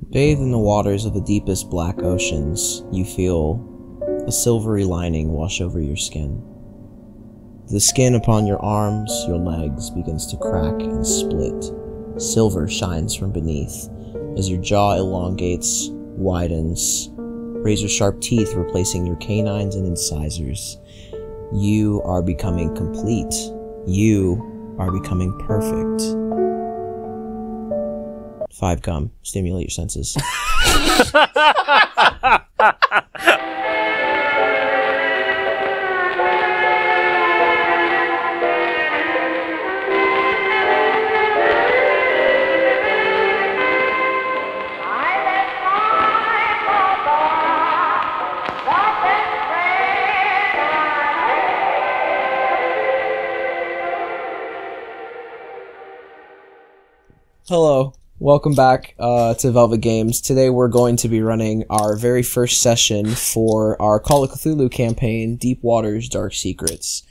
Bathed in the waters of the deepest black oceans, you feel a silvery lining wash over your skin. The skin upon your arms, your legs, begins to crack and split. Silver shines from beneath as your jaw elongates, widens, razor-sharp teeth replacing your canines and incisors. You are becoming complete. You are becoming perfect. 5 come. Stimulate your senses. Hello, welcome back to Velvet Games. Today we're going to be running our very first session for our Call of Cthulhu campaign, Deep Waters, Dark Secrets.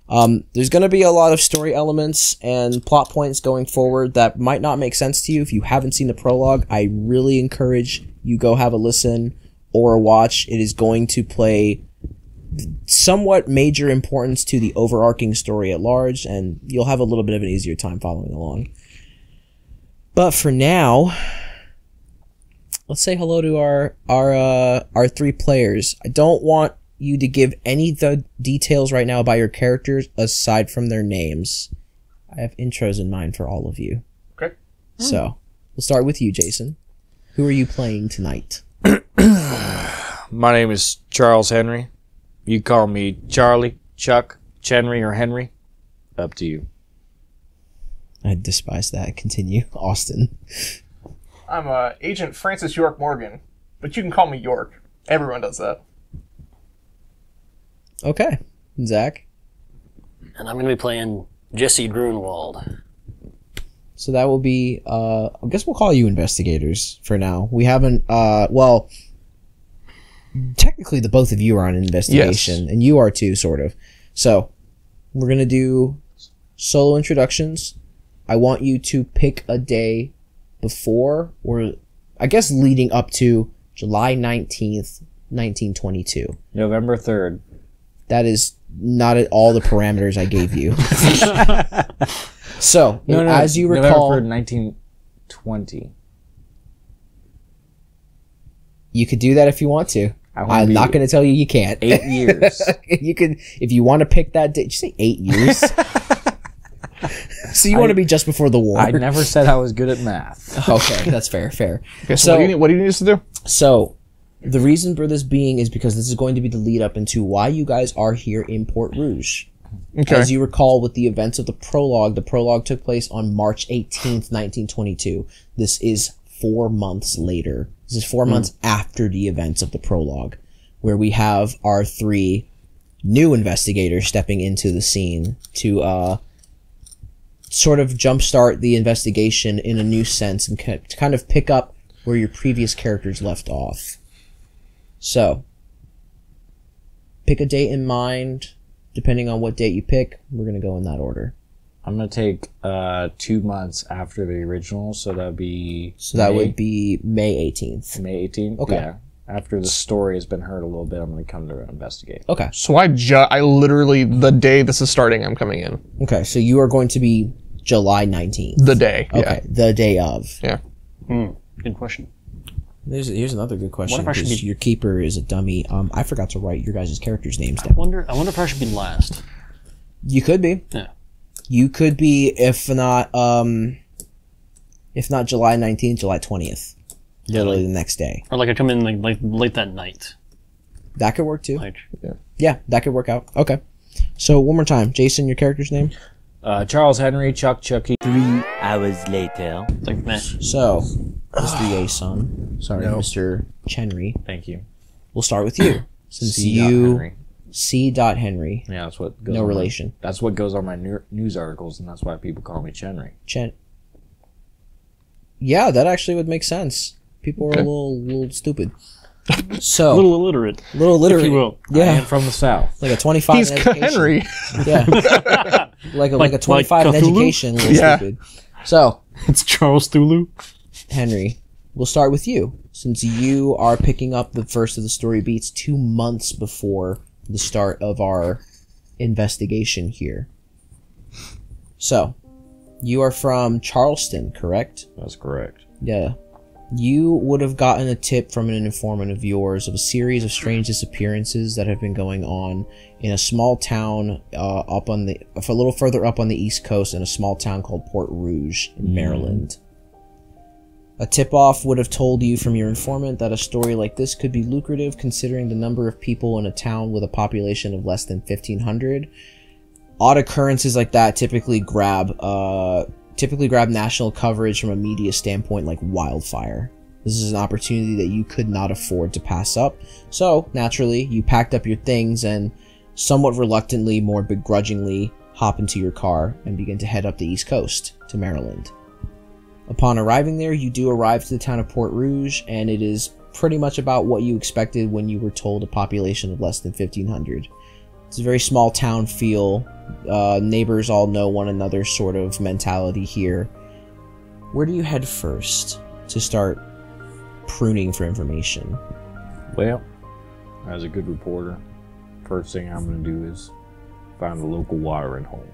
There's going to be a lot of story elements and plot points going forward that might not make sense to you if you haven't seen the prologue. I really encourage you go have a listen or a watch. It is going to play somewhat major importance to the overarching story at large, and you'll have a little bit of an easier time following along. But for now, let's say hello to our 3 players. I don't want you to give any of the details right now about your characters aside from their names. I have intros in mind for all of you. Okay. So, we'll start with you, Jason. Who are you playing tonight? My name is Charles Henry. You call me Charlie, Chuck, Chenry, or Henry. Up to you. I despise that. Continue. Austin. I'm Agent Francis York Morgan, but you can call me York. Everyone does that. Okay. Zach? And I'm going to be playing Jesse Grümwalt. So that will be, I guess we'll call you investigators for now. We haven't, well, technically the both of you are on investigation, yes. And you are too, sort of. So, we're going to do solo introductions. I want you to pick a day before, or I guess leading up to July 19th, 1922. November 3rd. That is not at all the parameters I gave you. So, as you recall... November 3rd, 1920. You could do that if you want to. I'm not going to tell you you can't. 8 years. You could, if you want to pick that date. Did you say 8 years? So you want to be just before the war. I never said I was good at math. Okay, that's fair. Okay, so what do you need us to do? So, the reason for this being is because this is going to be the lead up into why you guys are here in Port Rouge. Okay. As you recall, with the events of the prologue took place on March 18th, 1922. This is 4 months later. This is 4 months after the events of the prologue, where we have our 3 new investigators stepping into the scene to sort of jumpstart the investigation in a new sense and kind of pick up where your previous characters left off. So, pick a date in mind. Depending on what date you pick, we're going to go in that order. I'm going to take 2 months after the original, so that would be... So that would be May 18th. May 18th? Okay. Yeah. After the story has been heard a little bit, I'm going to come to investigate. Okay. So I literally, the day this is starting, I'm coming in. Okay, so you are going to be July 19th. The day, yeah. Okay, the day of. Yeah. Good question. Here's another good question, What if I should because be- your keeper is a dummy. I forgot to write your guys' characters' names I down. wonder if I should be last. You could be. Yeah. You could be, if not July 19th, July 20th. Literally the next day. Or like I come in like late that night. That could work too. Like, Yeah, that could work out. Okay. So, one more time. Jason, your character's name? Charles Henry, Chuck, Chucky. 3 hours later. like meh. So, Mr. Yason. Sorry, No. Mr. Chenry. Thank you. We'll start with you. Since C. you... Henry. C. Henry. Yeah, that's what goes No on relation. That's what goes on my news articles, and that's why people call me Chenry. Yeah, that actually would make sense. People are a little stupid. So, A little illiterate, if you will. I Yeah, am from the South. like a 25 He's in education. Henry. Yeah, like a 25 in Cthulhu? education. A little Yeah. stupid. So, It's Charles Cthulhu. Henry, we'll start with you, since you are picking up the first of the story beats 2 months before the start of our investigation here. So, you are from Charleston, correct? That's correct. Yeah. You would have gotten a tip from an informant of yours of a series of strange disappearances that have been going on in a small town a little further up on the East Coast, in a small town called Port Rouge in Maryland. A tip-off would have told you from your informant that a story like this could be lucrative, considering the number of people in a town with a population of less than 1,500. Odd occurrences like that typically grab national coverage from a media standpoint like wildfire. This is an opportunity that you could not afford to pass up. So, naturally, you packed up your things and, somewhat reluctantly, more begrudgingly, hop into your car and begin to head up the East Coast to Maryland. Upon arriving there, you do arrive to the town of Port Rouge, and it is pretty much about what you expected when you were told a population of less than 1,500. It's a very small town feel. Neighbors all know one another sort of mentality here. Where do you head first to start pruning for information? Well, as a good reporter, first thing I'm going to do is find a local watering hole.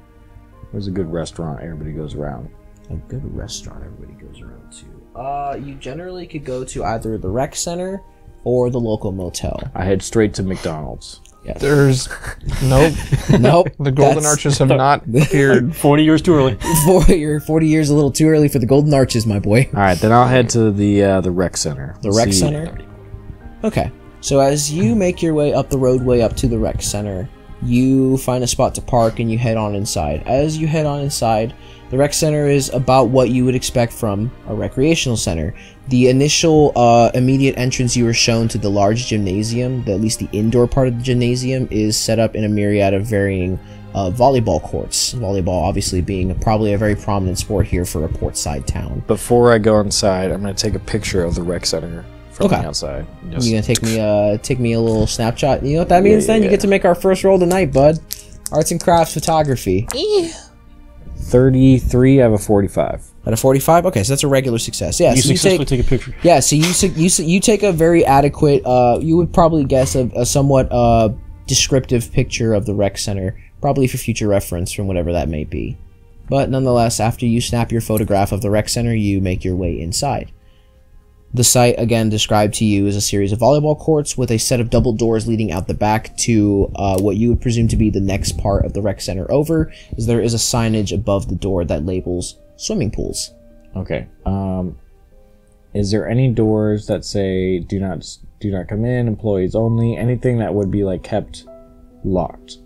There's a good restaurant everybody goes around. A good restaurant everybody goes around to. You generally could go to either the rec center or the local motel. I head straight to McDonald's. Yes. There's nope. Nope. The Golden Arches have not appeared. 40 years too early. 40 years a little too early for the Golden Arches, my boy. All right, then I'll head to the rec center. The rec center? Okay. So as you make your way up the roadway up to the rec center, you find a spot to park and you head on inside. As you head on inside, the rec center is about what you would expect from a recreational center. The initial immediate entrance you were shown to the large gymnasium, at least the indoor part of the gymnasium, is set up in a myriad of varying volleyball courts. Volleyball obviously being probably a very prominent sport here for a portside town. Before I go inside, I'm going to take a picture of the rec center from the outside. Just... You gonna take me a little snapshot? You know what that means then? You get to make our first roll tonight, bud. Arts and crafts photography. 33, I have a 45. At a 45? Okay, so that's a regular success. Yeah, You so successfully take a picture. Yeah, so you take a very adequate, you would probably guess a somewhat descriptive picture of the rec center, probably for future reference from whatever that may be. But nonetheless, after you snap your photograph of the rec center, you make your way inside. The site, again, described to you as a series of volleyball courts with a set of double doors leading out the back to what you would presume to be the next part of the rec center over, as there is a signage above the door that labels swimming pools. Okay. Is there any doors that say do not come in, employees only, anything that would be like kept locked?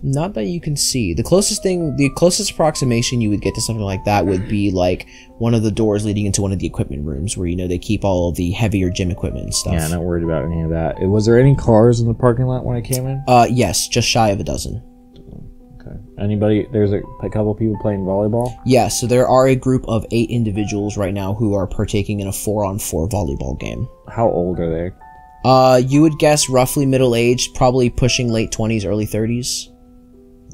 Not that you can see. The closest approximation you would get to something like that would be like one of the doors leading into one of the equipment rooms where, you know, they keep all of the heavier gym equipment and stuff. Yeah, not worried about any of that. Was there any cars in the parking lot when I came in? Yes, just shy of a dozen. Okay. Anybody? There's a couple of people playing volleyball? Yeah, so there are a group of 8 individuals right now who are partaking in a 4-on-4 volleyball game. How old are they? You would guess roughly middle-aged, probably pushing late 20s, early 30s.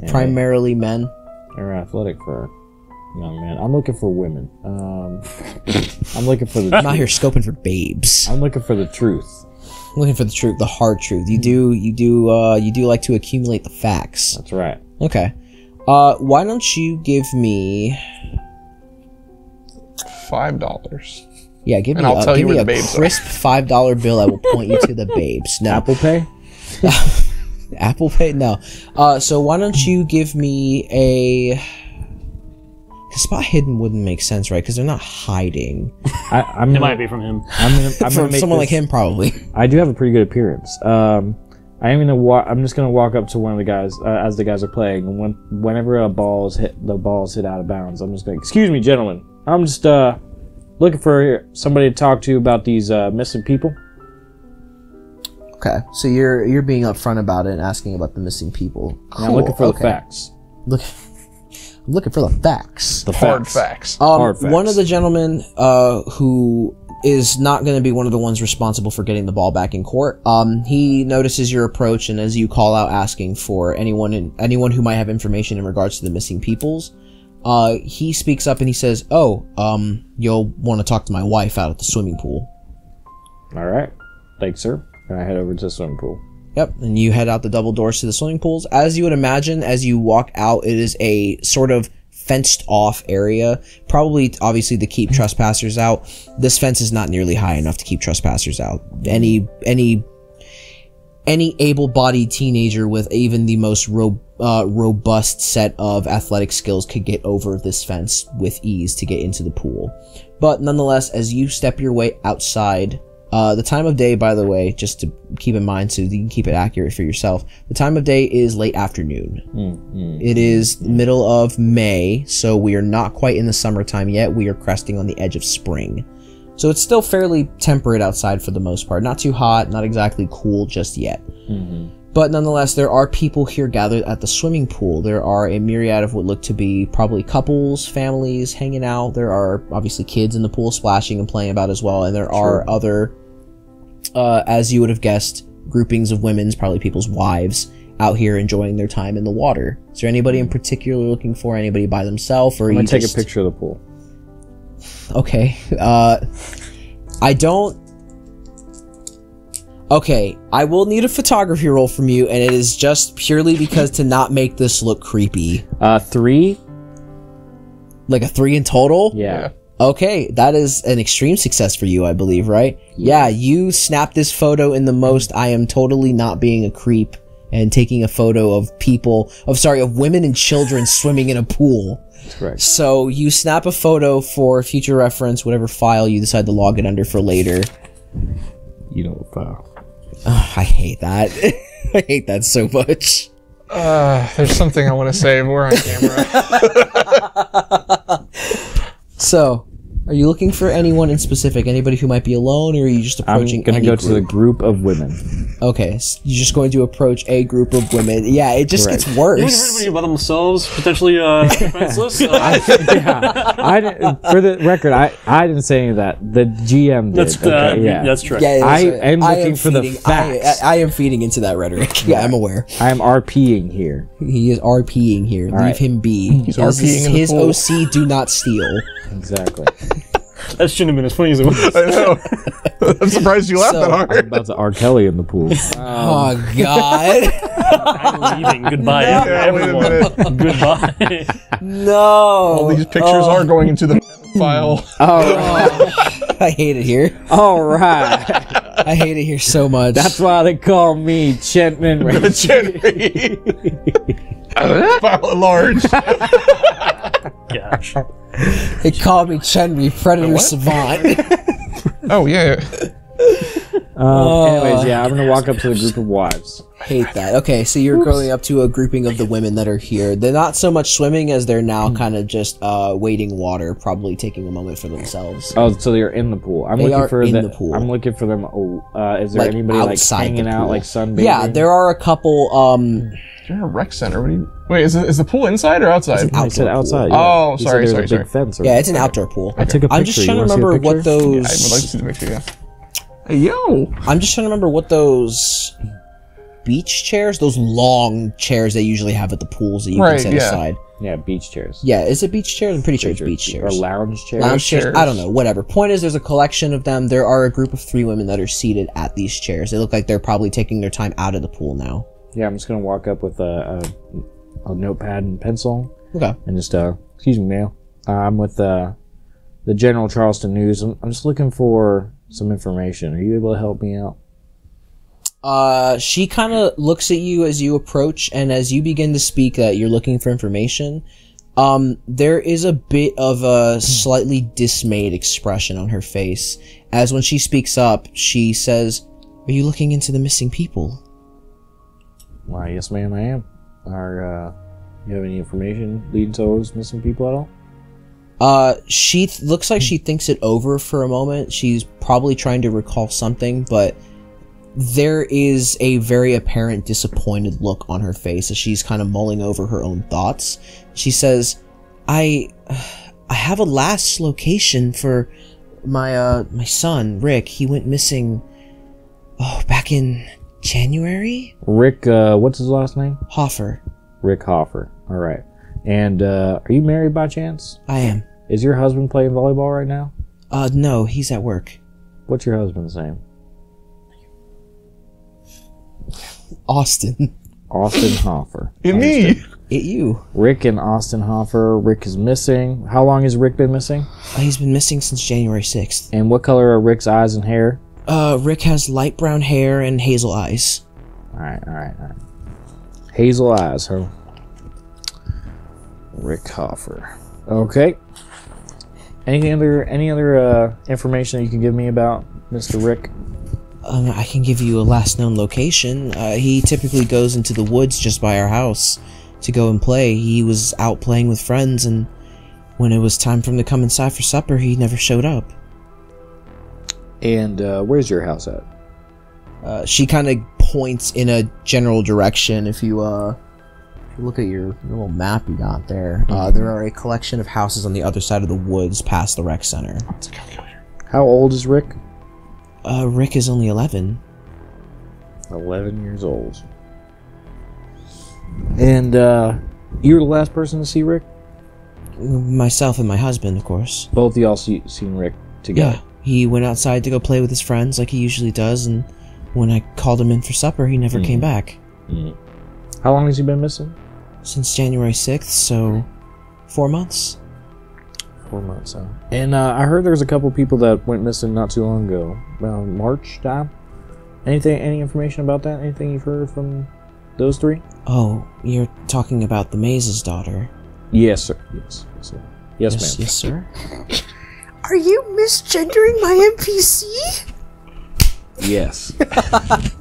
Yeah, primarily men. They're athletic for a young man. I'm looking for women. I'm looking for the I'm not here scoping for babes. I'm looking for the truth. I'm looking for the truth, the hard truth. You do like to accumulate the facts. That's right. Okay. Why don't you give me $5? Yeah, give me I'll tell you where the babes crisp $5 bill. I will point you to the babes. No. Apple Pay? Apple Pay? No. So why don't you give me a... Spot hidden wouldn't make sense, right? Because they're not hiding. It might be from him. From someone like him, probably. I do have a pretty good appearance. I'm just gonna walk up to one of the guys as the guys are playing, and whenever the ball's hit out of bounds, I'm just like, "Excuse me, gentlemen. I'm just looking for somebody to talk to about these missing people." Okay, so you're being upfront about it and asking about the missing people. Cool. I'm looking for the facts. I'm looking for the facts. The hard facts. Hard facts. One of the gentlemen who is not going to be one of the ones responsible for getting the ball back in court. He notices your approach, and as you call out asking for anyone who might have information in regards to the missing peoples, he speaks up and he says, "Oh, you'll want to talk to my wife out at the swimming pool." All right. Thanks, sir. And I head over to the swimming pool. Yep, and you head out the double doors to the swimming pools. As you would imagine, as you walk out, it is a sort of fenced-off area. Probably, obviously, to keep trespassers out. This fence is not nearly high enough to keep trespassers out. Any able-bodied teenager with even the most robust set of athletic skills could get over this fence with ease to get into the pool. But nonetheless, as you step your way outside, the time of day, by the way, just to keep in mind so you can keep it accurate for yourself, the time of day is late afternoon. It is middle of May, so we are not quite in the summertime yet. We are cresting on the edge of spring. So it's still fairly temperate outside for the most part. Not too hot, not exactly cool just yet. But nonetheless, there are people here gathered at the swimming pool. There are a myriad of what look to be probably couples, families hanging out. There are obviously kids in the pool splashing and playing about as well. And there are other, as you would have guessed, groupings of women's, probably people's wives, out here enjoying their time in the water. Is there anybody in particular looking for anybody by themselves? Or I'm you going to take just... a picture of the pool. Okay. I don't... Okay, I will need a photography roll from you, and it is just purely because to not make this look creepy. 3? Like a 3 in total? Yeah. Okay, that is an extreme success for you, I believe, right? Yeah, you snapped this photo in the most I am totally not being a creep and taking a photo of of women and children swimming in a pool. That's correct. So you snap a photo for future reference, whatever file you decide to log it under for later. You know what file. I hate that. I hate that so much. There's something I want to say, but we're on camera. So, are you looking for anyone in specific? Anybody who might be alone, or are you just approaching I'm going to go to the group? group of women. Okay, so you're just going to approach a group of women. Yeah, it just Correct. gets worse. You looking for anybody by themselves, potentially defenseless? For the record, I didn't say any of that. The GM did. That's true. Yeah, I am looking for the facts. I am feeding into that rhetoric. Yeah, I'm aware. I am RPing here. He is RPing here. Leave right. him be. He's RPing in the his pool. OC do not steal. Exactly. That shouldn't have been as funny as it was. I know. I'm surprised you laughed that I'm hard. about to R. Kelly in the pool. Oh, God. I'm leaving. Goodbye, Yeah, wait a everyone. minute. Goodbye. No. All these pictures are going into the file. I hate it here. All right. I hate it here so much. That's why they call me Chentman. File at large. Gosh. They call me Chenry, Predator What? Savant. Oh, yeah. Anyways, yeah, I'm going to walk up to the group of wives. Hate that. Okay, so you're going up to a grouping of the women that are here. They're not so much swimming as they're now kind of just wading water, probably taking a moment for themselves. Oh, so they're in the pool. I'm They looking are for in the pool. I'm looking for them. Is there Like, anybody like outside hanging the out, pool. like sunbathing? Yeah, there are a couple. You're in a rec center. What do you... Wait, is the pool inside or outside? I said outdoor outside. pool. Yeah. Oh, He sorry, said there was sorry, a big fence. Yeah, it's an outdoor pool. I took a picture. I'm just trying to You wanna see a remember what picture? I would those. like to see the picture, yeah. Hey, yo! I'm just trying to remember what those beach chairs, those long chairs they usually have at the pools that you Right, can set yeah. aside. Yeah, beach chairs. Yeah, is it beach chairs? I'm pretty sure it's beach Or chairs. lounge chairs. Lounge chairs. chairs. I don't know. Whatever. Point is, there's a collection of them. There are a group of 3 women that are seated at these chairs. They look like they're probably taking their time out of the pool now. Yeah, I'm just gonna walk up with a notepad and pencil Okay. and just excuse me, ma'am. I'm with the General Charleston News. I'm just looking for some information. Are you able to help me out? She kind of looks at you as you approach, and as you begin to speak that you're looking for information, there is a bit of a slightly dismayed expression on her face, as when she speaks up, she says, "Are you looking into the missing people?" Why, yes, ma'am, I am. You have any information leading to those missing people at all? She looks like she thinks it over for a moment. She's probably trying to recall something, but there is a very apparent disappointed look on her face as she's kind of mulling over her own thoughts. She says, I have a last location for my son, Rick. He went missing, back in January? Rick, what's his last name? Hoffer. Rick Hoffer. All right. And are you married by chance? I am. Is your husband playing volleyball right now? No, he's at work. What's your husband's name? Austin. Austin Hoffer. Me. You. Rick and Austin Hoffer. Rick is missing. How long has Rick been missing? He's been missing since January 6th. And what color are Rick's eyes and hair? Rick has light brown hair and hazel eyes. Alright. Hazel eyes, huh? Rick Hoffer. Okay. Any other information that you can give me about Mr. Rick? I can give you a last known location. He typically goes into the woods just by our house to go and play. He was out playing with friends, and when it was time for him to come inside for supper, he never showed up. And where's your house at? She kind of points in a general direction. If you look at your little map you got there, there are a collection of houses on the other side of the woods past the rec center. How old is Rick? Rick is only 11. 11 years old. And you were the last person to see Rick? Myself and my husband, of course. Both of y'all seen Rick together? Yeah, he went outside to go play with his friends like he usually does, and when I called him in for supper, he never came back. How long has he been missing? Since January 6th, so 4 months. 4 months, huh? And I heard there was a couple people that went missing not too long ago. Around March time? Any information about that? Anything you've heard from those three? Oh, you're talking about the Maze's daughter. Yes, sir. Yes, sir. Yes, ma'am. Yes, sir. Are you misgendering my NPC? Yes.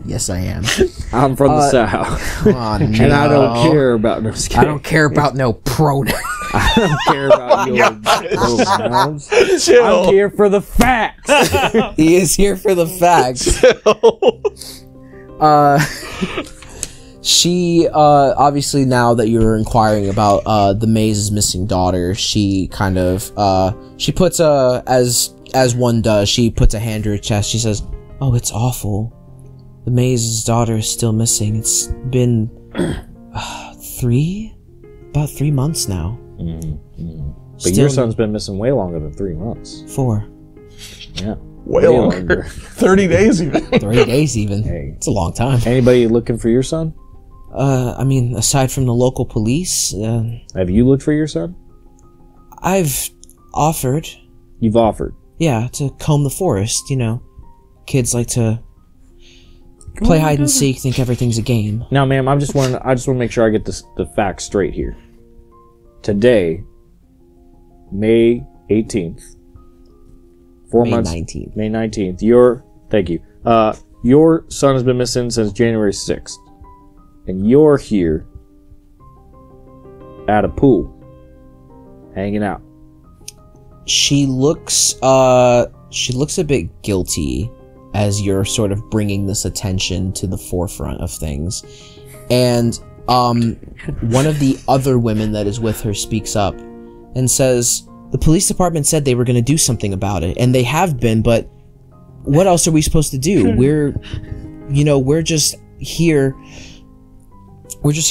Yes, I am. I'm from the South. Oh, no. And I don't care about no I don't care about no pronouns. I don't care about your pronouns. Chill. I'm here for the facts. He is here for the facts. She, obviously now that you're inquiring about, the Maze's missing daughter, she kind of, she puts as one does, she puts a hand to her chest, she says, "Oh, it's awful. The Maze's daughter is still missing. It's been, about 3 months now." But your son's been missing way longer than 3 months. 4. Yeah. Way longer. 30 days even. 30 days even. Hey. It's a long time. Anybody looking for your son? I mean, aside from the local police, Have you looked for your son? I've offered, You've offered. yeah, to comb the forest, you know. Kids like to play hide and seek, think everything's a game. Now, ma'am, I just want to make sure I get the facts straight here. Today, May 18th, 4 May months. 19th. May 19th. Thank you. Your son has been missing since January 6th, and you're here at a pool, hanging out. She looks a bit guilty as you're sort of bringing this attention to the forefront of things. And one of the other women that is with her speaks up and says, "The police department said they were going to do something about it, and they have been, but what else are we supposed to do? We're just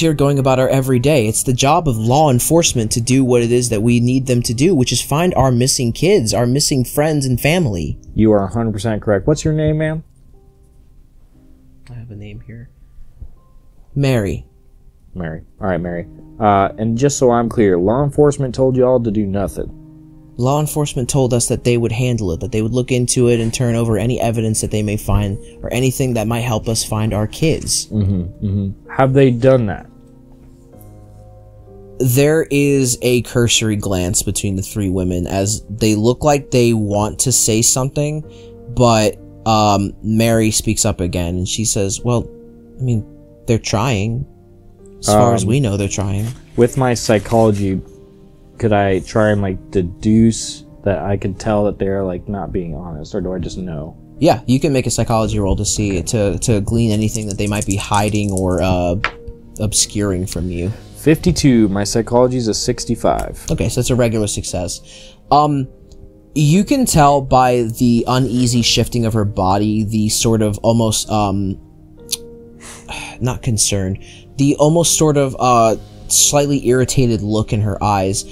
here going about our everyday. It's the job of law enforcement to do what it is that we need them to do, which is find our missing kids, our missing friends and family." You are 100% correct. What's your name, ma'am? I have a name here. Mary. Mary. All right, Mary. And just so I'm clear, law enforcement told y'all to do nothing. Law enforcement told us that they would handle it, that they would look into it and turn over any evidence that they may find, or anything that might help us find our kids. Have they done that? There is a cursory glance between the three women as they look like they want to say something, but Mary speaks up again and she says, "Well, I mean, they're trying. As far as we know, they're trying." With my psychology, could I try and deduce that I could tell that they're not being honest, or do I just know? Yeah, you can make a psychology roll to see to glean anything that they might be hiding or obscuring from you. 52. My psychology is a 65. Okay, so it's a regular success. You can tell by the uneasy shifting of her body, the sort of almost not concerned, the almost sort of slightly irritated look in her eyes.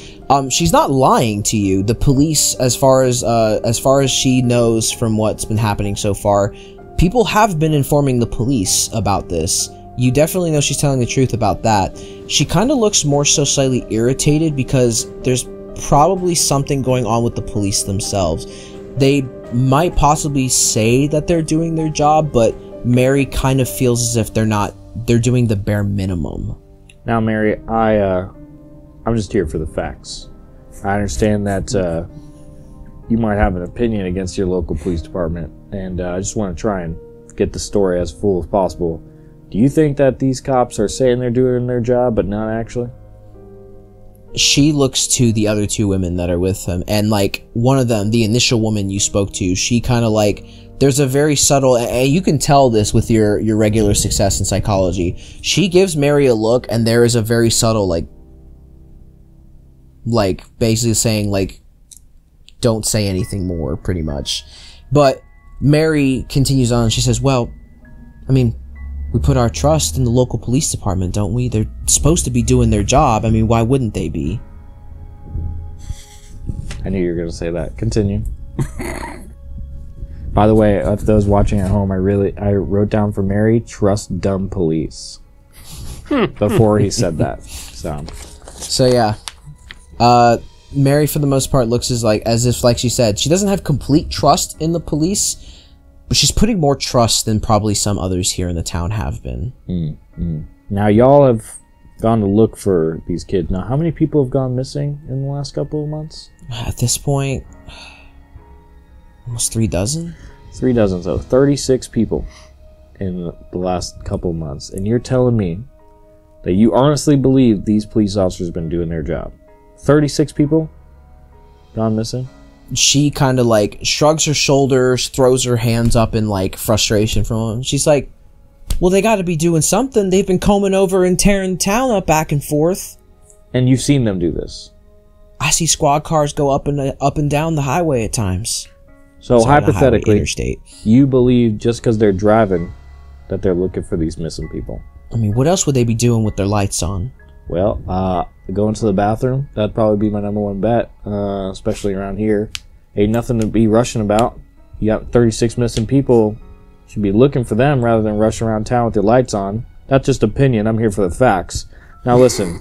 She's not lying to you. The police, as far as she knows from what's been happening so far, people have been informing the police about this. You definitely know she's telling the truth about that. She kind of looks more so slightly irritated because there's probably something going on with the police themselves. They might possibly say that they're doing their job, but Mary kind of feels as if they're doing the bare minimum. Now, Mary, I'm just here for the facts. I understand that you might have an opinion against your local police department, and I just want to try and get the story as full as possible. Do you think that these cops are saying they're doing their job, but not actually? She looks to the other two women that are with him, and like one of them, the initial woman you spoke to, she kind of like, there's a very subtle, and you can tell this with your regular success in psychology. She gives Mary a look, and there is a very subtle like basically saying like, don't say anything more, pretty much. But Mary continues on. She says, well, I mean, we put our trust in the local police department, don't we? They're supposed to be doing their job. I mean, why wouldn't they be? I knew you were going to say that. Continue. By the way, for those watching at home, I wrote down for Mary, trust dumb police. Before he said that. So yeah. Mary, for the most part, looks as if, like she said, she doesn't have complete trust in the police, but she's putting more trust than probably some others here in the town have been. Now, y'all have gone to look for these kids. Now, how many people have gone missing in the last couple of months? At this point, almost 3 dozen? 3 dozen, so 36 people in the last couple of months. And you're telling me that you honestly believe these police officers have been doing their job? 36 people gone missing? She kind of like shrugs her shoulders, throws her hands up in like frustration from him. She's like, well, they got to be doing something. They've been combing over and tearing town up back and forth. And you've seen them do this? I see squad cars go up and down the highway at times. So hypothetically, interstate. You believe just because they're driving that they're looking for these missing people? I mean, what else would they be doing with their lights on? Well, going to the bathroom, that'd probably be my #1 bet, especially around here. Ain't nothing to be rushing about. You got 36 missing people. Should be looking for them rather than rushing around town with your lights on. That's just opinion. I'm here for the facts. Now listen,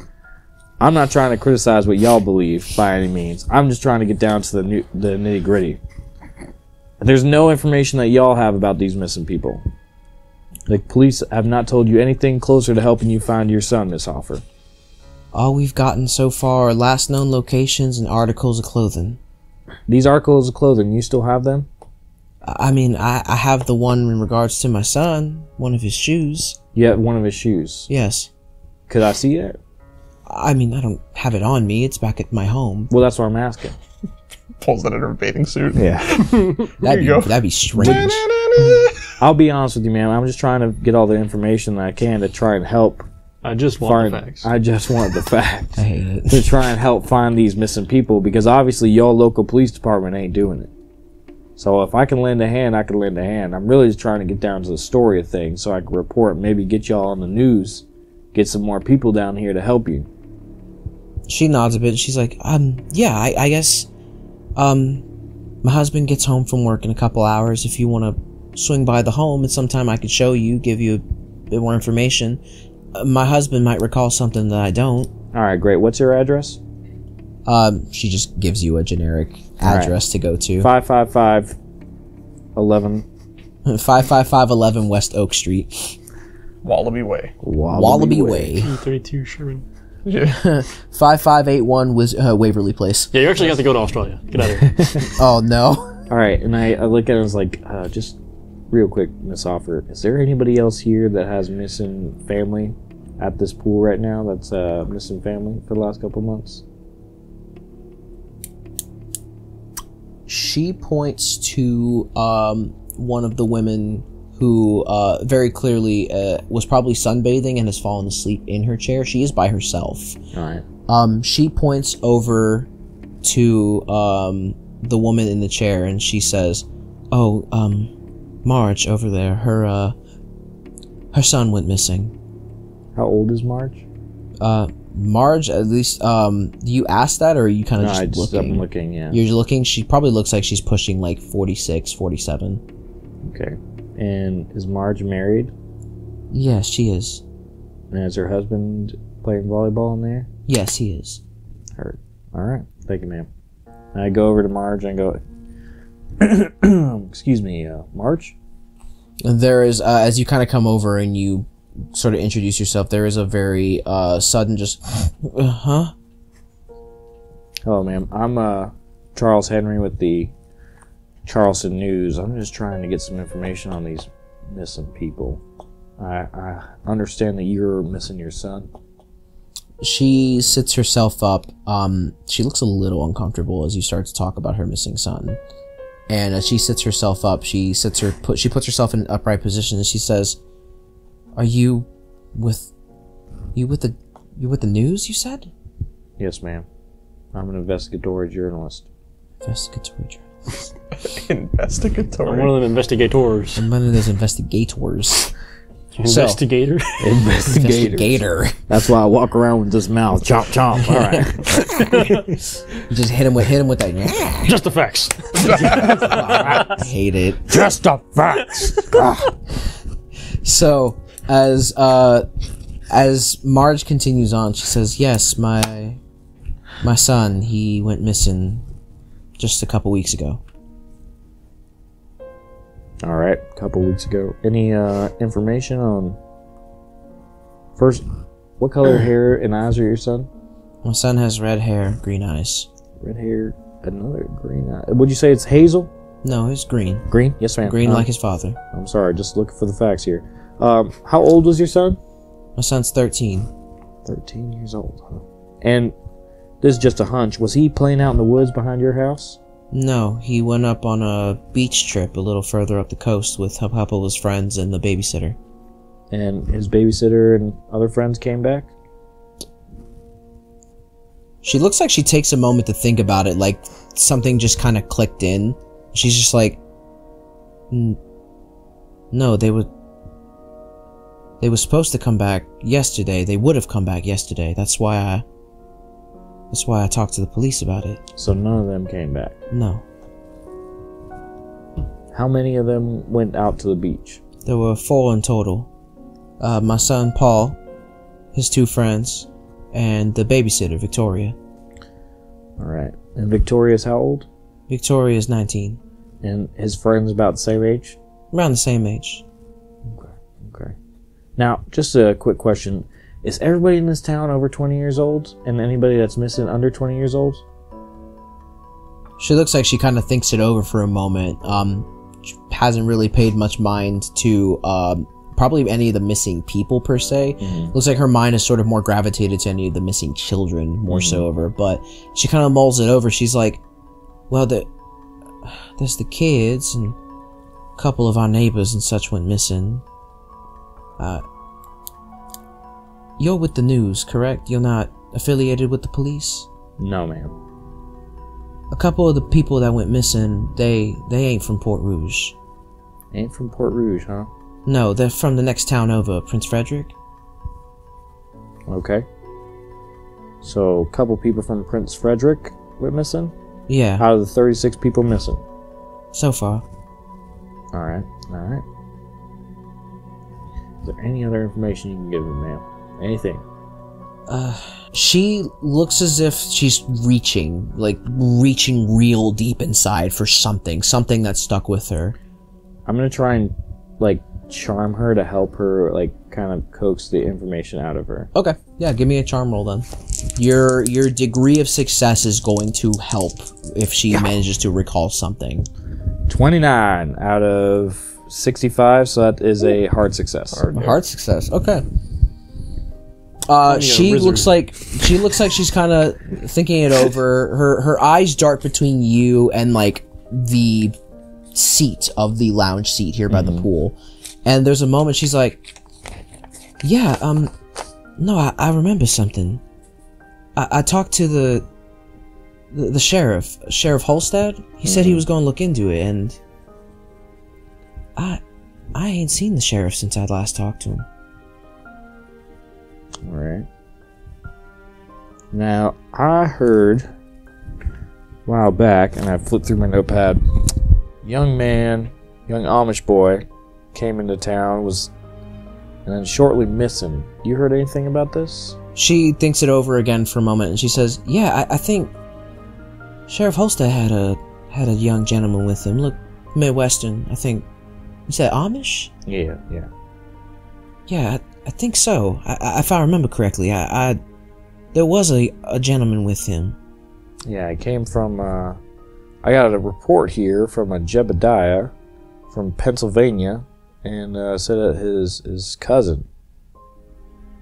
I'm not trying to criticize what y'all believe by any means. I'm just trying to get down to the nitty gritty. There's no information that y'all have about these missing people. The police have not told you anything closer to helping you find your son, Miss Hoffer. All we've gotten so far are last known locations and articles of clothing. These articles of clothing, you still have them? I mean, I have the one in regards to my son, one of his shoes. You have one of his shoes? Yes. Could I see it? I mean, I don't have it on me. It's back at my home. Well, that's what I'm asking. Pulls it out of her bathing suit. Yeah. That'd be strange. I'll be honest with you, man. I'm just trying to get all the information that I can to try and help. I just want the facts. I just want the facts. I hate it. To try and help find these missing people, because obviously your local police department ain't doing it. So if I can lend a hand, I can lend a hand. I'm really just trying to get down to the story of things so I can report, maybe get y'all on the news, get some more people down here to help you. She nods a bit. She's like, yeah, I guess, my husband gets home from work in a couple hours. If you want to swing by the home and sometime I could show you, give you a bit more information. My husband might recall something that I don't. Alright, great. What's your address? She just gives you a generic address to go to. 55511. 55511 West Oak Street. Wallaby Way. Wallaby Way. 32 Sherman. Yeah. 5581 was Waverly Place. Yeah, you actually have to go to Australia. Get out of here. Oh, no. Alright, and I look at it and I was like, just real quick, Miss Offer, is there anybody else here that has missing family at this pool right now that's missing family for the last couple months? She points to one of the women who very clearly was probably sunbathing and has fallen asleep in her chair. She is by herself. Alright. She points over to the woman in the chair and she says, oh, Marge over there, her son went missing. How old is Marge? Marge, at least, you asked that, or are you kind of just looking? I'm looking, yeah. You're looking. She probably looks like she's pushing like 46, 47. Okay. And is Marge married? Yes, she is. And is her husband playing volleyball in there? Yes, he is. Heard. All right. Thank you, ma'am. And I go over to Marge and I go, excuse me, Marge? There is, as you kind of come over and you sort of introduce yourself, there is a very sudden just, huh? Hello, ma'am. I'm Charles Henry with the Charleston News. I'm just trying to get some information on these missing people. I understand that you're missing your son. She sits herself up. She looks a little uncomfortable as you start to talk about her missing son. And as she sits herself up, she puts herself in an upright position and she says, "Are you with the news, you said?" Yes, ma'am. I'm an investigatory journalist. Investigatory journalist. Investigatory. I'm one of them investigators. I'm one of those investigators. Investigator? Investigator. That's why I walk around with this mouth. Chomp, chomp. All right. Just hit him with that. Just the facts. I hate it. Just the facts. So, as Marge continues on, she says, "Yes, my son, he went missing just a couple weeks ago." All right, a couple weeks ago. Any information on first? What color hair and eyes are your son? My son has red hair, green eyes. Red hair, another green eye. Would you say it's hazel? No, it's green. Green? Yes, ma'am. Green like his father. I'm sorry, just looking for the facts here. How old was your son? My son's 13. 13 years old, huh? And this is just a hunch. Was he playing out in the woods behind your house? No, he went up on a beach trip a little further up the coast with a couple of his friends and the babysitter. And his babysitter and other friends came back? She looks like she takes a moment to think about it, like something just kind of clicked in. She's just like, no, they were supposed to come back yesterday. They would have come back yesterday. That's why I talked to the police about it. So none of them came back? No. How many of them went out to the beach? There were 4 in total. My son, Paul, his 2 friends, and the babysitter, Victoria. Alright. And Victoria's how old? Victoria's 19. And his friends about the same age? Around the same age. Okay. Now, just a quick question. Is everybody in this town over 20 years old? And anybody that's missing under 20 years old? She looks like she kind of thinks it over for a moment. She hasn't really paid much mind to probably any of the missing people per se. Mm-hmm. Looks like her mind is sort of more gravitated to any of the missing children more so over. But she kind of mulls it over. She's like, well, there's the kids and a couple of our neighbors and such went missing. You're with the news, correct? You're not affiliated with the police? No, ma'am. A couple of the people that went missing, they ain't from Port Rouge. Ain't from Port Rouge, huh? No, they're from the next town over, Prince Frederick. Okay. So, a couple people from Prince Frederick went missing? Yeah. Out of the 36 people missing? So far. Alright. Is there any other information you can give me, ma'am? Anything? She looks as if she's reaching real deep inside for something that stuck with her. I'm gonna try and, charm her to help her, kind of coax the information out of her. Okay, yeah, give me a charm roll then. Your degree of success is going to help if she manages to recall something. 29 out of 65, so that is a hard success. Hard success, okay. She looks like she's kind of thinking it over. Her eyes dart between you and the seat of the lounge seat here by the pool, and there's a moment she's like, "Yeah, no, I remember something. I talked to the sheriff, Sheriff Holstad. He said he was going to look into it, and I ain't seen the sheriff since I last talked to him." Alright. Now, I heard a while back, and I flipped through my notepad, young Amish boy, came into town, and then shortly missing. You heard anything about this? She thinks it over again for a moment, and she says, "Yeah, I think Sheriff Holstead had a young gentleman with him. Look, Midwestern. I think you said Amish. Yeah. Yeah, I think so. If I remember correctly, there was a gentleman with him. Yeah, it came from. I got a report here from a Jebediah from Pennsylvania, and said that his cousin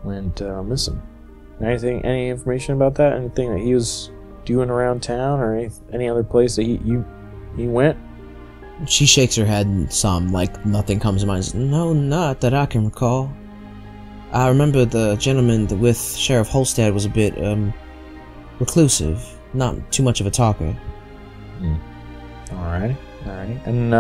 went missing. Any information about that? Anything that he was doing around town, or any other place that he went?" She shakes her head some, like nothing comes to mind. No, not that I can recall. I remember the gentleman with Sheriff Holstead was a bit reclusive, not too much of a talker. Alrighty. And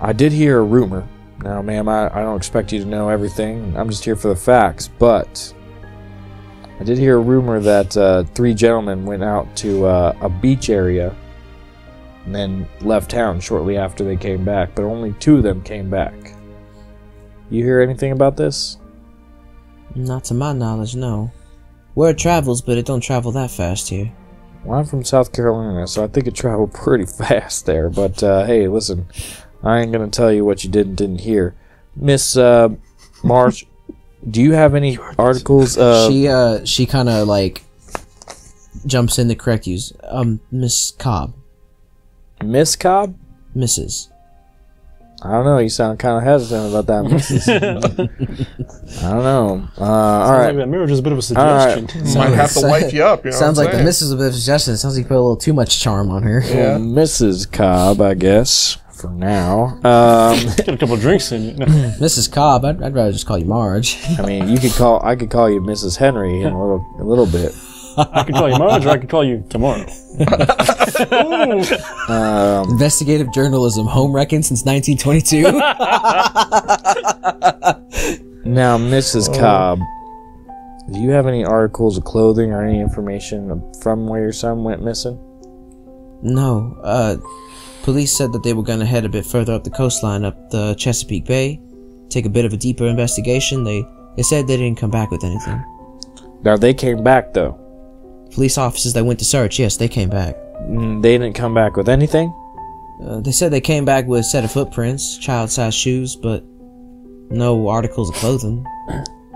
I did hear a rumor. Now, ma'am, I don't expect you to know everything. I'm just here for the facts, but I did hear a rumor that 3 gentlemen went out to a beach area and then left town shortly after they came back, but only 2 of them came back. You hear anything about this? Not to my knowledge, no. Word travels, but it don't travel that fast here. Well, I'm from South Carolina, so I think it traveled pretty fast there. But, hey, listen, I ain't gonna tell you what you did and didn't hear. Miss Marsh, do you have any articles? She kind of, like, jumps in to correct you. Miss Cobb. Miss Cobb? Mrs. I don't know. You sound kind of hesitant about that, Mrs. I don't know. All right. Like that marriage is a bit of a suggestion. Might have to wipe you up. You know Sounds what like the I'm missus is a bit of a suggestion. It sounds like you put a little too much charm on her. Yeah. Well, Mrs. Cobb, I guess, for now. Get a couple drinks in you. Mrs. Cobb, I'd rather just call you Marge. I mean, I could call you Mrs. Henry in a little bit. I could call you Marge, or I could call you tomorrow. Investigative journalism, home wrecking since 1922. Now, Mrs. Cobb, do you have any articles of clothing or any information from where your son went missing? No, police said that they were going to head a bit further up the coastline, up the Chesapeake Bay, take a bit of a deeper investigation. They said they didn't come back with anything. Now, they came back, though. Police officers that went to search, yes, they came back. They didn't come back with anything? They said they came back with a set of footprints, child-sized shoes, but no articles of clothing.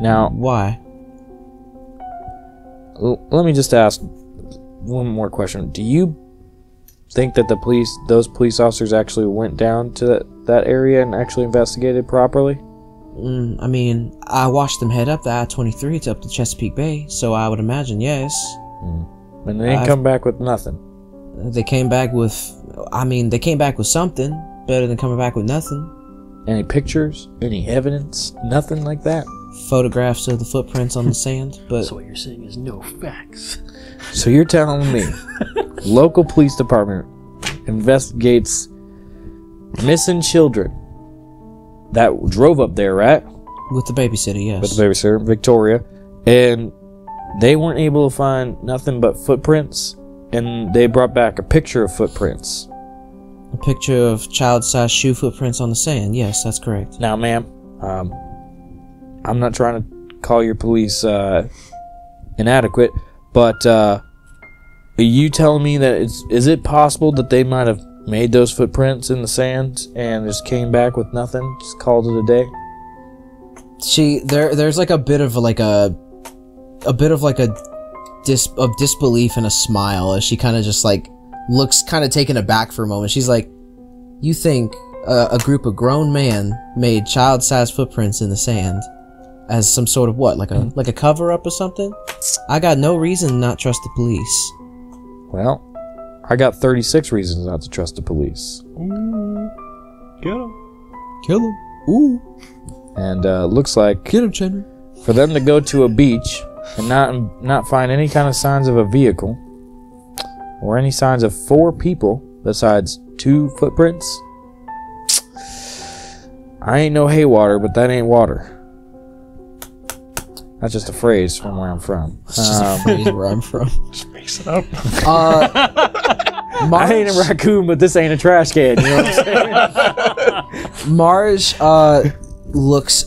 Now, why? Let me just ask one more question. Do you think that those police officers actually went down to that area and actually investigated properly? I mean, I watched them head up the I-23 to up the Chesapeake Bay, so I would imagine yes. And they didn't come back with nothing. They came back with something better than coming back with nothing. Any pictures? Any evidence? Nothing like that? Photographs of the footprints on the sand, but... So what you're saying is no facts. So you're telling me local police department investigates missing children that drove up there, right? With the babysitter, yes. With the babysitter, Victoria, and they weren't able to find nothing but footprints, and they brought back a picture of footprints. A picture of child-sized shoe footprints on the sand, yes, that's correct. Now, ma'am, I'm not trying to call your police inadequate, but are you telling me that is it possible that they might have made those footprints in the sand and just came back with nothing, just called it a day? There's like a bit of disbelief and a smile as she kind of just like looks kind of taken aback for a moment. She's like, you think a group of grown men made child-sized footprints in the sand as some sort of what, like a cover-up or something? I got no reason to not trust the police. Well, I got 36 reasons not to trust the police. Kill him. Kill him. Ooh. And looks like Get him, Chenry. for them to go to a beach and not find any kind of signs of a vehicle or any signs of 4 people besides 2 footprints. I ain't no haywater, but that ain't water. That's just a phrase from where I'm from. It's just a phrase where I'm from. Just makes it up. I ain't a raccoon, but this ain't a trash can. You know what I'm saying? Marge looks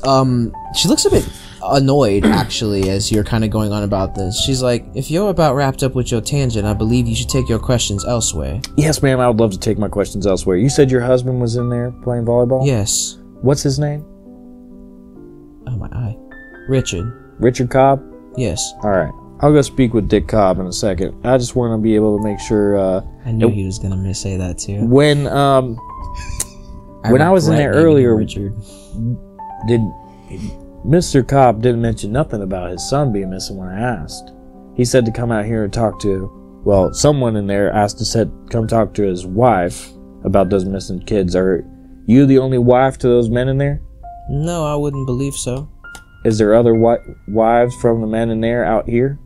she looks a bit annoyed actually as you're kind of going on about this. She's like, if you're about wrapped up with your tangent, I believe you should take your questions elsewhere. Yes, ma'am. I would love to take my questions elsewhere. You said your husband was in there playing volleyball? Yes. What's his name? Oh my eye. Richard. Richard Cobb? Yes. All right. I'll go speak with Dick Cobb in a second. I just want to be able to make sure. I knew he was gonna say that too. When I was in there earlier, Richard. did Mr. Cobb didn't mention nothing about his son being missing when I asked. He said to come out here and talk to. Well, someone in there asked to come talk to his wife about those missing kids. Are you the only wife to those men in there? No, I wouldn't believe so. Is there other wives from the men in there out here?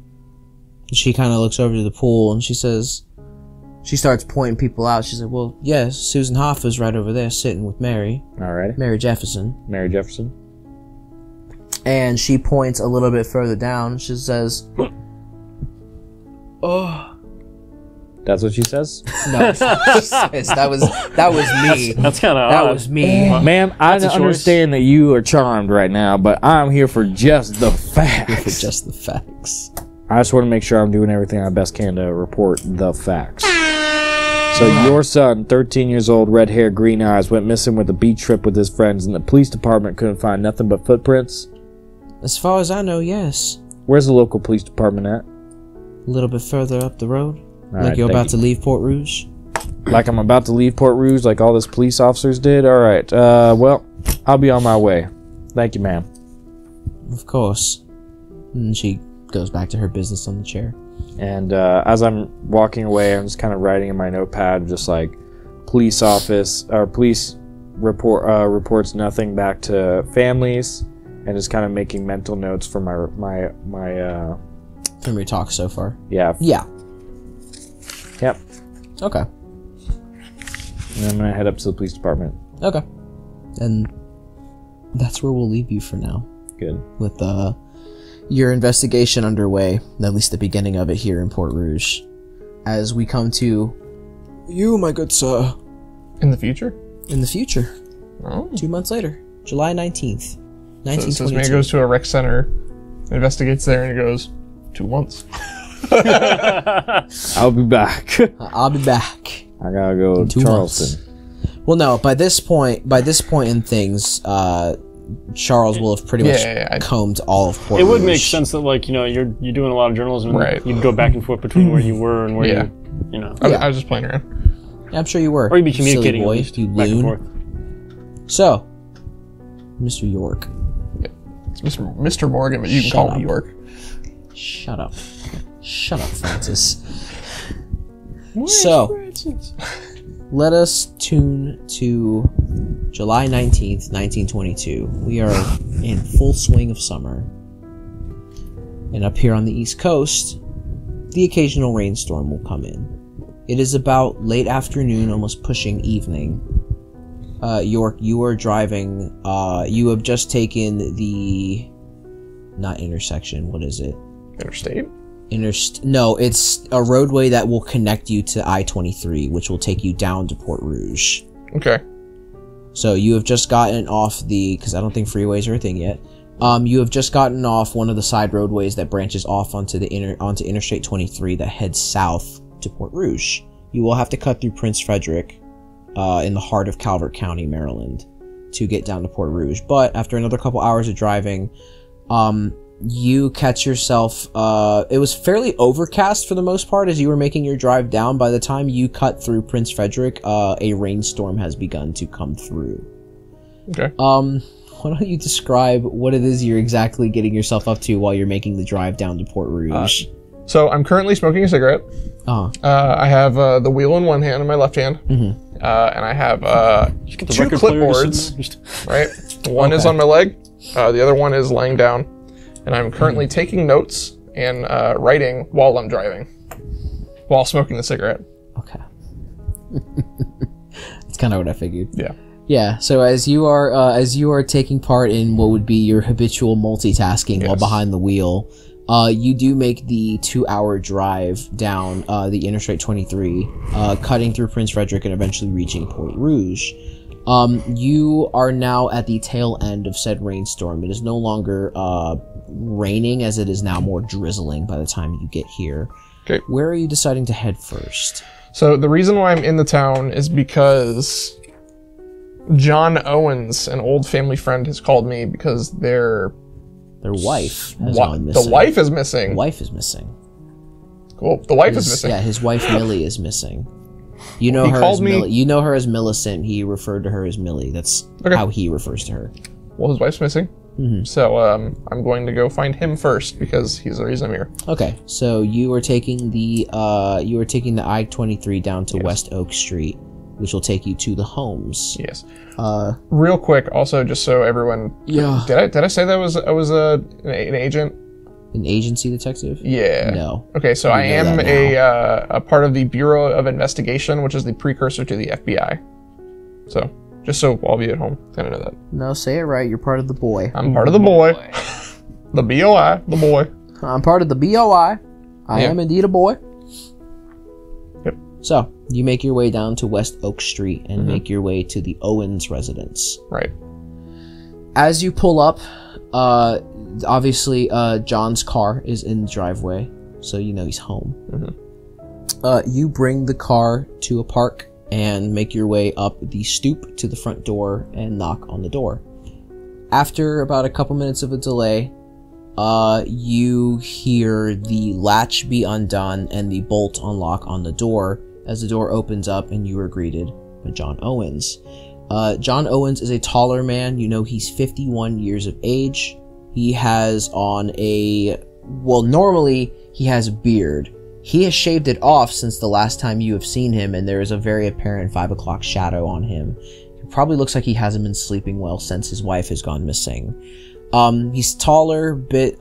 She kind of looks over to the pool and she says, she starts pointing people out. She's like, well, yes, Susan Hoffa's right over there sitting with Mary. All right. Mary Jefferson. Mary Jefferson. And she points a little bit further down. She says, oh. That's what she says? No, that's not what she says. That was me. That's kind of That odd. was me. Ma'am, I That's a choice. understand that you are charmed right now, but I'm here for just the facts. For just the facts. I just want to make sure I'm doing everything I best can to report the facts. So your son, 13 years old, red hair, green eyes, went missing with a beach trip with his friends, and the police department couldn't find nothing but footprints? As far as I know, yes. Where's the local police department at? A little bit further up the road. All Like right, you're thank about to leave Port Rouge. Like I'm about to leave Port Rouge like all those police officers did? Alright, well, I'll be on my way. Thank you, ma'am. Of course. And she goes back to her business on the chair. And as I'm walking away, I'm just kind of writing in my notepad, just like, police office, or police reports nothing back to families, and just kind of making mental notes for my From your talk so far. yeah. Yeah. Yep. Okay. And I'm gonna head up to the police department. Okay. And that's where we'll leave you for now. Good. With your investigation underway, at least the beginning of it here in Port Rouge. As we come to you, my good sir. In the future? In the future. Oh. 2 months later. July 19th. So this 1922. man goes to a rec center, investigates there, and he goes, 2 months. I'll be back. I'll be back. I gotta go to 2 Charleston. months. Well, no, by this point in things, Charles will have pretty much combed all of Port It would Rouge. make sense that, like, you know, you're doing a lot of journalism, and Right. you'd go back and forth between where you were and where you know. I was just playing around. I'm sure you were. Or you'd be you silly communicating boy, at least, you back and loon. forth. So, Mr. York. It's Mr. Morgan, but you can Shut call up. me York. Shut up. Shut up, Francis. So, let us tune to July 19th, 1922. We are in full swing of summer. And up here on the East Coast, the occasional rainstorm will come in. It is about late afternoon, almost pushing evening. York, you are driving, you have just taken the... not intersection, what is it? Interstate? No, it's a roadway that will connect you to I-23, which will take you down to Port Rouge. Okay. So you have just gotten off because I don't think freeways are a thing yet. You have just gotten off one of the side roadways that branches off onto Interstate 23 that heads south to Port Rouge. You will have to cut through Prince Frederick, in the heart of Calvert County, Maryland, to get down to Port Rouge. But after another couple hours of driving, you catch yourself, it was fairly overcast for the most part as you were making your drive down. By the time you cut through Prince Frederick, a rainstorm has begun to come through. Okay. Why don't you describe what it is you're exactly getting yourself up to while you're making the drive down to Port Rouge? So I'm currently smoking a cigarette. I have the wheel in one hand and my left hand. And I have Just get the two record player to clipboards, sit there, just- right? One is on my leg, the other one is laying down. And I'm currently taking notes and writing while I'm driving, while smoking the cigarette. Okay. That's kind of what I figured. Yeah. Yeah, so as you are taking part in what would be your habitual multitasking while behind the wheel, you do make the 2-hour drive down the Interstate 23, cutting through Prince Frederick and eventually reaching Port Rouge. You are now at the tail end of said rainstorm. It is no longer raining, as it is now more drizzling by the time you get here. Okay. Where are you deciding to head first? So the reason why I'm in the town is because John Owens, an old family friend, has called me because their wife has gone the missing. wife is missing. The wife is missing. Cool. The wife is missing. Yeah, his wife Millie is missing. You know He her called as me- You know her as Millicent. He referred to her as Millie. That's how he refers to her. Well, his wife's missing. So I'm going to go find him first because he's the reason I'm here. Okay, so you are taking the I-23 down to West Oak Street, which will take you to the homes. Yes. Real quick, also, just so everyone. Yeah. Did I say that I was an agent? An agency detective? Yeah. No. Okay, so I know am that a part of the Bureau of Investigation, which is the precursor to the FBI. So, just so all of you at home kind of know that. No, say it right. You're part of the boy. I'm part of the boy. The BOI, the boy. I'm part of the BOI. I Yeah. am indeed a boy. Yep. So, you make your way down to West Oak Street and make your way to the Owens residence. Right. As you pull up, obviously, John's car is in the driveway, so you know he's home. You bring the car to a park and make your way up the stoop to the front door and knock on the door. After about a couple minutes of a delay, you hear the latch be undone and the bolt unlock on the door as the door opens up and you are greeted by John Owens. John Owens is a taller man. You know he's 51 years of age. He has on normally he has a beard. He has shaved it off since the last time you have seen him, and there is a very apparent 5 o'clock shadow on him. He probably looks like he hasn't been sleeping well since his wife has gone missing. He's taller, bit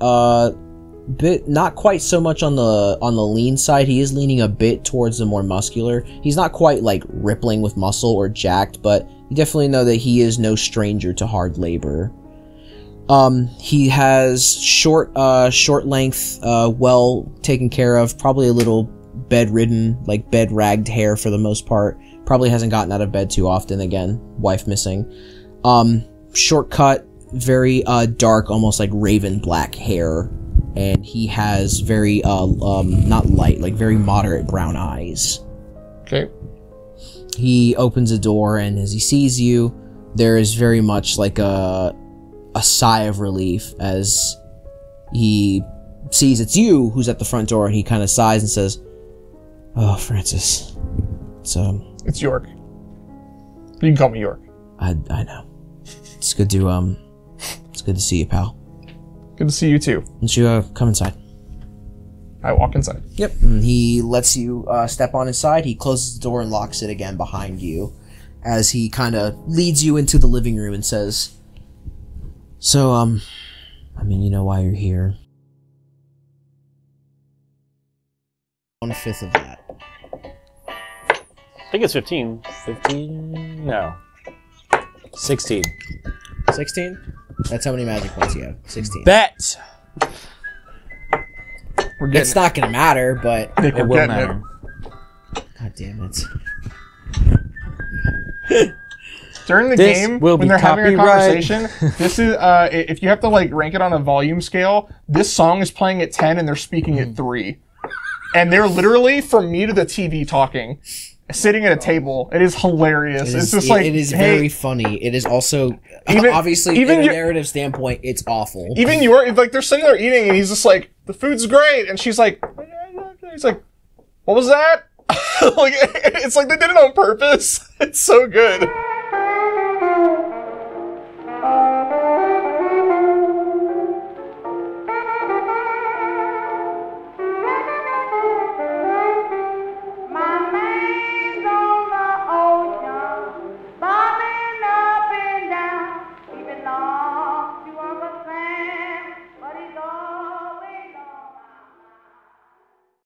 not quite so much on the lean side. He is leaning a bit towards the more muscular. He's not quite like rippling with muscle or jacked, but you definitely know that he is no stranger to hard labor. He has short length, well taken care of, probably a little bedridden, like bed-ragged hair for the most part. Probably hasn't gotten out of bed too often, again, wife missing. Short cut, very dark, almost like raven black hair, and he has very not light, like very moderate brown eyes. Okay. He opens a door, and as he sees you, there is very much like a sigh of relief as he sees it's you who's at the front door, and he kind of sighs and says, "Oh, Francis, It's York. You can call me York. I know. It's good to see you, pal. Good to see you too." Why don't you come inside? I walk inside. Yep. And he lets you step on inside. He closes the door and locks it again behind you as he kind of leads you into the living room and says, "So, I mean, you know why you're here. On a fifth of that." I think it's 15. 15? No. 16. 16? That's how many magic points you have. 16. Bet! We're getting It's not gonna matter, but... Nick, It we're will getting matter. God damn it. During the This game, will when be they're having a copyright. conversation, this is if you have to like rank it on a volume scale, this song is playing at 10 and they're speaking at 3. And they're literally from me to the TV talking, sitting at a table. It is hilarious. It's just like it is hey, very funny. It is also Even- obviously even in a your- narrative standpoint, it's awful. even like they're sitting there eating and he's just like, the food's great, and she's like, he's like, what was that? Like it's like they did it on purpose. It's so good.